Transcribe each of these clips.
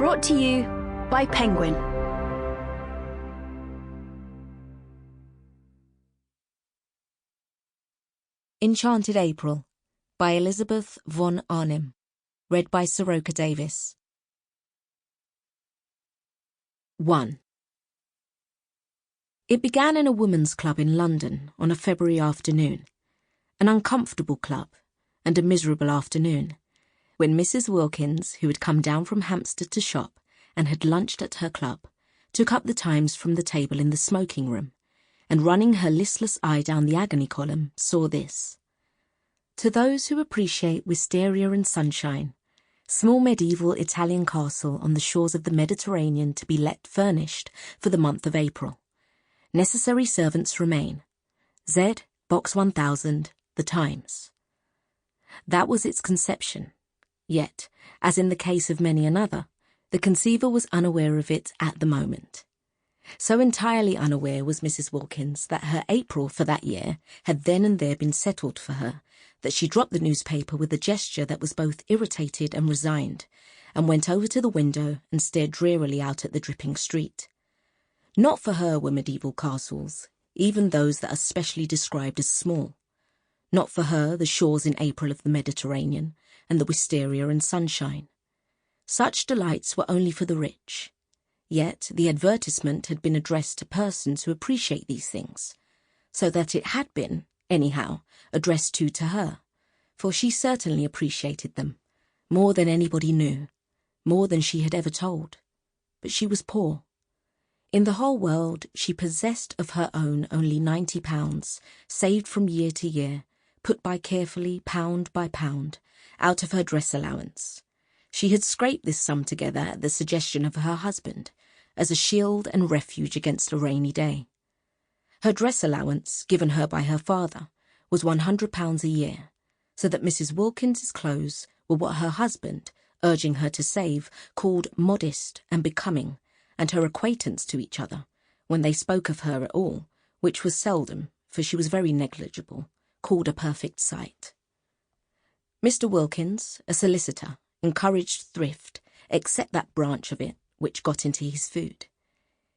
Brought to you by Penguin. Enchanted April by Elizabeth von Arnim. Read by Seroca Davis. 1. It began in a women's club in London on a February afternoon. An uncomfortable club and a miserable afternoon, when Mrs Wilkins, who had come down from Hampstead to shop and had lunched at her club, took up the Times from the table in the smoking room, and running her listless eye down the agony column, saw this. To those who appreciate Wistaria and Sunshine, small medieval Italian castle on the shores of the Mediterranean to be let furnished for the month of April. Necessary servants remain. Z, Box 1000, The Times. That was its conception. Yet, as in the case of many another, the conceiver was unaware of it at the moment. So entirely unaware was Mrs Wilkins that her April for that year had then and there been settled for her, that she dropped the newspaper with a gesture that was both irritated and resigned, and went over to the window and stared drearily out at the dripping street. Not for her were medieval castles, even those that are specially described as small. Not for her the shores in April of the Mediterranean, and the Wistaria and Sunshine. Such delights were only for the rich. Yet the advertisement had been addressed to persons who appreciate these things, so that it had been, anyhow, addressed to her, for she certainly appreciated them, more than anybody knew, more than she had ever told. But she was poor. In the whole world she possessed of her own only £90, saved from year to year, put by carefully, pound by pound, out of her dress allowance. She had scraped this sum together at the suggestion of her husband, as a shield and refuge against a rainy day. Her dress allowance, given her by her father, was £100 a year, so that Mrs Wilkins's clothes were what her husband, urging her to save, called modest and becoming, and her acquaintance to each other, when they spoke of her at all, which was seldom, for she was very negligible, called a perfect sight. Mr Wilkins, a solicitor, encouraged thrift, except that branch of it which got into his food.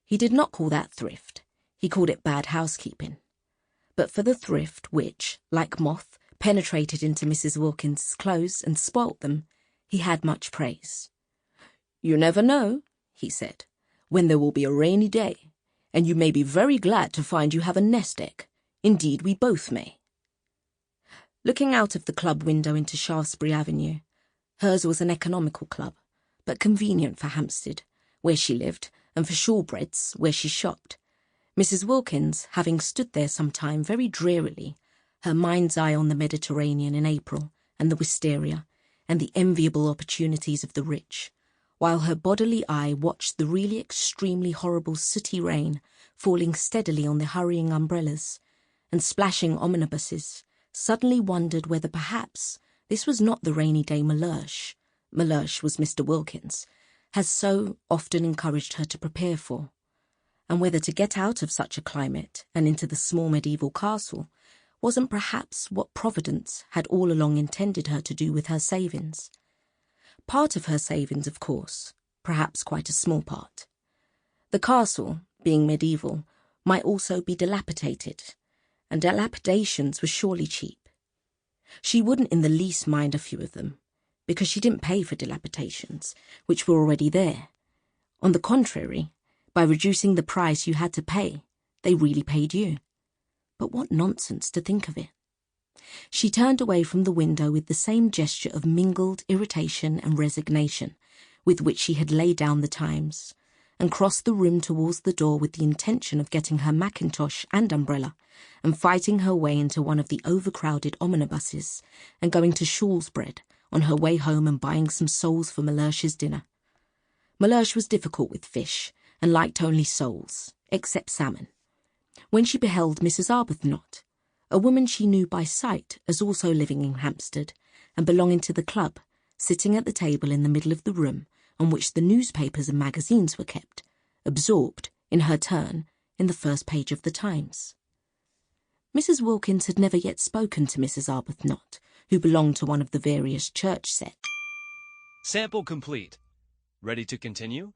He did not call that thrift, he called it bad housekeeping. But for the thrift which, like moth, penetrated into Mrs Wilkins's clothes and spoilt them, he had much praise. "You never know," he said, "when there will be a rainy day, and you may be very glad to find you have a nest egg. Indeed, we both may." Looking out of the club window into Shaftesbury Avenue, hers was an economical club, but convenient for Hampstead, where she lived, and for Shorebreads, where she shopped. Mrs Wilkins, having stood there some time very drearily, her mind's eye on the Mediterranean in April, and the Wistaria, and the enviable opportunities of the rich, while her bodily eye watched the really extremely horrible sooty rain falling steadily on the hurrying umbrellas, and splashing omnibuses, suddenly wondered whether perhaps this was not the rainy day Mellersh was Mr Wilkins, has so often encouraged her to prepare for, and whether to get out of such a climate and into the small medieval castle wasn't perhaps what Providence had all along intended her to do with her savings. Part of her savings, of course, perhaps quite a small part. The castle, being medieval, might also be dilapidated, and dilapidations were surely cheap. She wouldn't in the least mind a few of them, because she didn't pay for dilapidations, which were already there. On the contrary, by reducing the price you had to pay, they really paid you. But what nonsense to think of it. She turned away from the window with the same gesture of mingled irritation and resignation with which she had laid down the Times, and crossed the room towards the door with the intention of getting her mackintosh and umbrella, and fighting her way into one of the overcrowded omnibuses, and going to Shoresbread on her way home and buying some soles for Mellersh's dinner. Mellersh was difficult with fish, and liked only soles, except salmon. When she beheld Mrs Arbuthnot, a woman she knew by sight as also living in Hampstead, and belonging to the club, sitting at the table in the middle of the room on which the newspapers and magazines were kept, absorbed, in her turn, in the first page of the Times. Mrs Wilkins had never yet spoken to Mrs Arbuthnot, who belonged to one of the various church sets. Sample complete. Ready to continue?